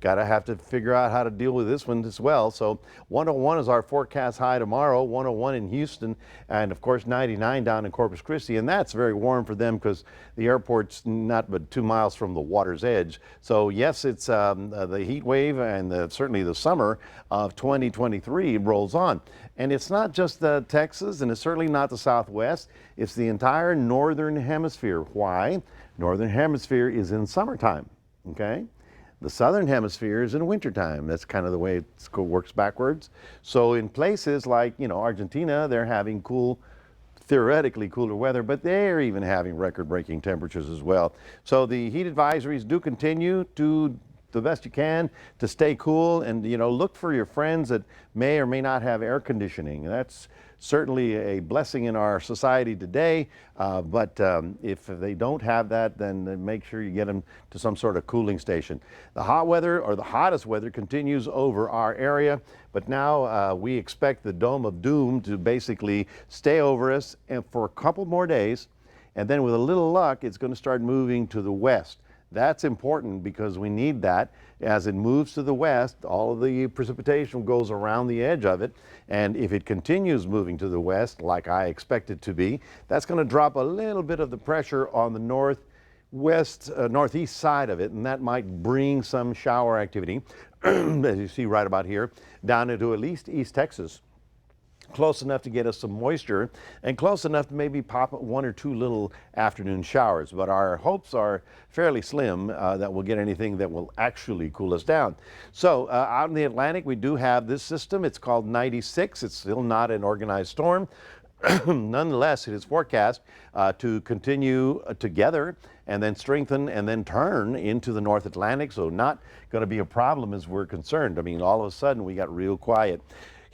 gotta have to figure out how to deal with this one as well. So 101 is our forecast high tomorrow, 101 in Houston, and of course 99 down in Corpus Christi, and that's very warm for them because the airport's not but 2 miles from the water's edge. So yes, it's the heat wave and certainly the summer of 2023 rolls on. And it's not just Texas, and it's certainly not the Southwest. It's the entire Northern Hemisphere. Why? Northern Hemisphere is in summertime, okay? The Southern Hemisphere is in wintertime. That's kind of the way it works backwards. So in places like, Argentina, they're having cool, theoretically cooler weather, but they're even having record-breaking temperatures as well. So the heat advisories do continue to the best you can to stay cool, and look for your friends that may or may not have air conditioning. That's certainly a blessing in our society today, but if they don't have that, then make sure you get them to some sort of cooling station. The hot weather, or the hottest weather, continues over our area, but now we expect the Dome of Doom to basically stay over us and for a couple more days, and then with a little luck it's going to start moving to the west. That's important because we need that. As it moves to the west, all of the precipitation goes around the edge of it, and if it continues moving to the west like I expect it to be, that's going to drop a little bit of the pressure on the northeast side of it, and that might bring some shower activity as you see right about here down into at least East Texas. Close enough to get us some moisture and close enough to maybe pop one or two little afternoon showers. But our hopes are fairly slim that we'll get anything that will actually cool us down. So out in the Atlantic, we do have this system. It's called 96. It's still not an organized storm. Nonetheless, it is forecast to continue together and then strengthen and then turn into the North Atlantic. So not going to be a problem as we're concerned. I mean, all of a sudden we got real quiet.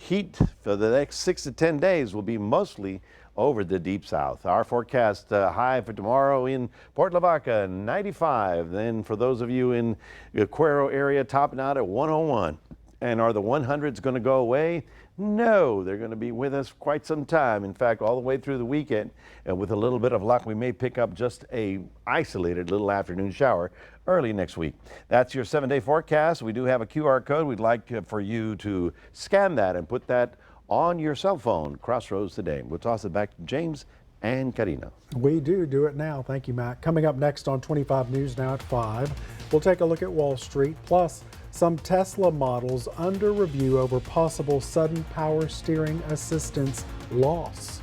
Heat for the next 6 to 10 days will be mostly over the deep south. Our forecast high for tomorrow in Port Lavaca, 95. Then for those of you in the Cuero area, topping out at 101. And are the 100s going to go away? No, they're going to be with us quite some time. In fact, all the way through the weekend. And with a little bit of luck, we may pick up just a isolated little afternoon shower early next week. That's your 7-day forecast. We do have a QR code. We'd like for you to scan that and put that on your cell phone. Crossroads today. We'll toss it back to James and Karina. We do it now. Thank you, Matt. Coming up next on 25 News Now at 5, we'll take a look at Wall Street, plus some Tesla models under review over possible sudden power steering assistance loss.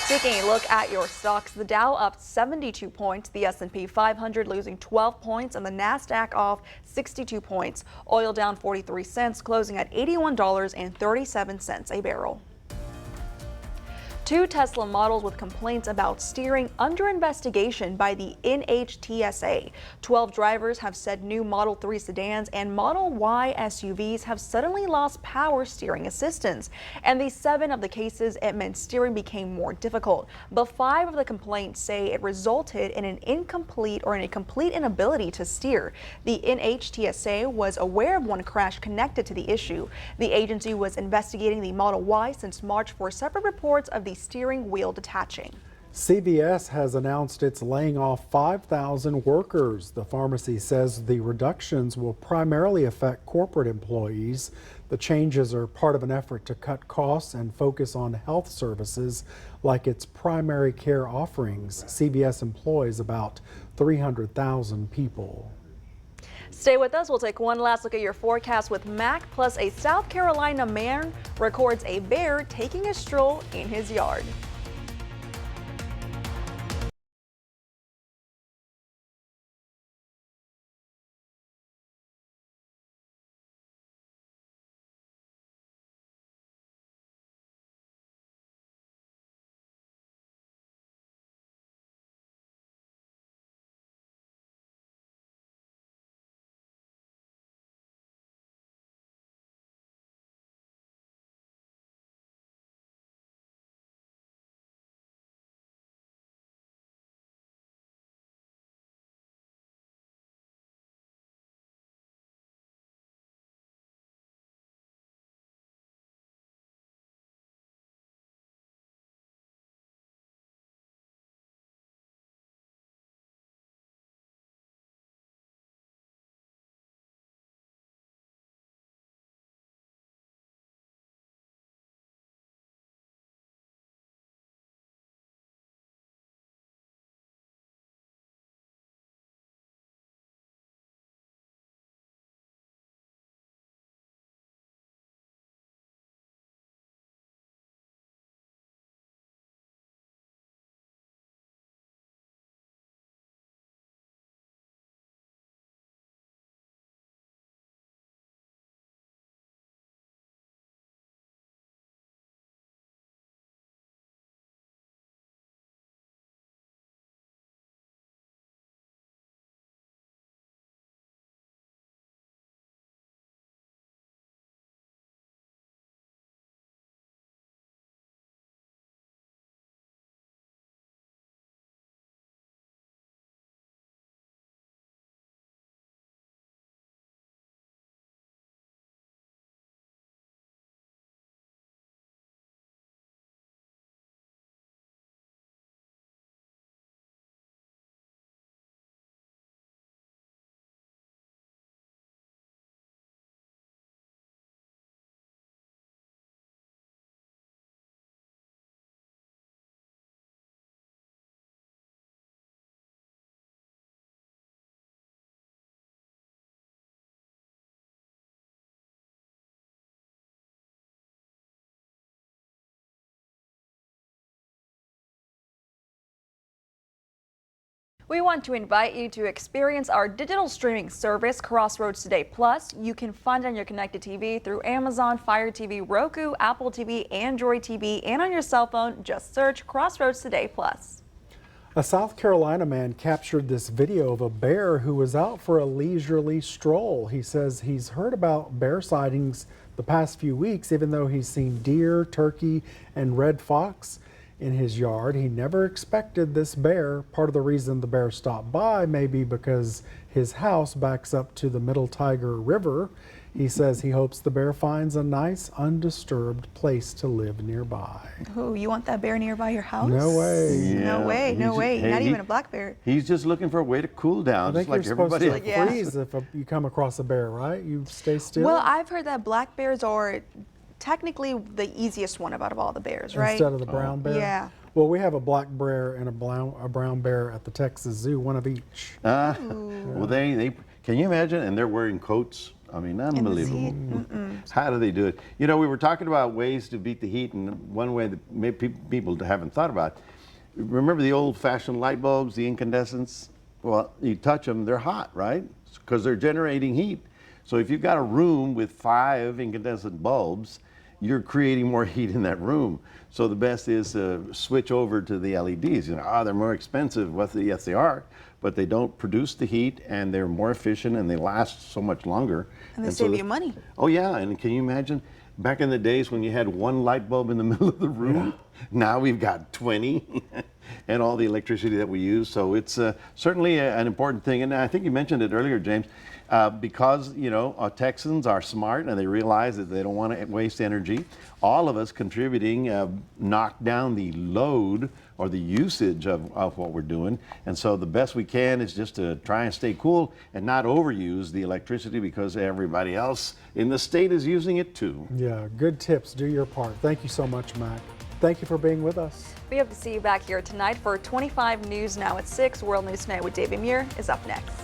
Taking a look at your stocks, the Dow up 72 points, the S&P 500 losing 12 points, and the Nasdaq off 62 points. Oil down 43 cents, closing at $81.37 a barrel. Two Tesla models with complaints about steering under investigation by the NHTSA. 12 drivers have said new Model 3 sedans and Model Y SUVs have suddenly lost power steering assistance. And the 7 of the cases, it meant steering became more difficult. But 5 of the complaints say it resulted in an incomplete or a complete inability to steer. The NHTSA was aware of one crash connected to the issue. The agency was investigating the Model Y since March for separate reports of the steering wheel detaching. CVS has announced it's laying off 5,000 workers. The pharmacy says the reductions will primarily affect corporate employees. The changes are part of an effort to cut costs and focus on health services like its primary care offerings. CVS employs about 300,000 people. Stay with us. We'll take one last look at your forecast with Mac. Plus, a South Carolina man records a bear taking a stroll in his yard. We want to invite you to experience our digital streaming service, Crossroads Today Plus. You can find it on your connected TV through Amazon, Fire TV, Roku, Apple TV, Android TV, and on your cell phone. Just search Crossroads Today Plus. A South Carolina man captured this video of a bear who was out for a leisurely stroll. He says he's heard about bear sightings the past few weeks, even though he's seen deer, turkey, and red fox in his yard. He never expected this bear. Part of the reason the bear stopped by may be because his house backs up to the Middle Tiger River. He says he hopes the bear finds a nice, undisturbed place to live nearby. Oh, you want that bear nearby your house? No way. Yeah, No way, no way. hey, Not even a black bear. He's just looking for a way to cool down, I just think like you're supposed everybody to else. freeze if you come across a bear, right? You stay still Well, I've heard that black bears are technically the easiest one out of all the bears, right? instead of the brown bear. Yeah. Well, we have a black bear and a brown bear at the Texas Zoo, one of each. Well, they can you imagine? And they're wearing coats I mean, In this unbelievable. heat. How do they do it? You know, we were talking about ways to beat the heat, and one way that maybe people haven't thought about. Remember the old-fashioned light bulbs, the incandescents? Well, you touch them, they're hot, right? Because they're generating heat. So if you've got a room with 5 incandescent bulbs, you're creating more heat in that room. So the best is to switch over to the LEDs. You know, they're more expensive. Well, yes, they are, but they don't produce the heat, and they're more efficient, and they last so much longer. And they save you money. Oh yeah, and can you imagine back in the days when you had one light bulb in the middle of the room? Now we've got 20 and all the electricity that we use. So it's certainly an important thing. And I think you mentioned it earlier, James, because, you know, Texans are smart and they realize that they don't want to waste energy. All of us contributing knock down the load or the usage of what we're doing. And so the best we can is just to try and stay cool and not overuse the electricity, because everybody else in the state is using it too. Yeah, good tips. Do your part. Thank you so much, Mac. Thank you for being with us. We hope to see you back here tonight for 25 News Now at 6. World News Tonight with David Muir is up next.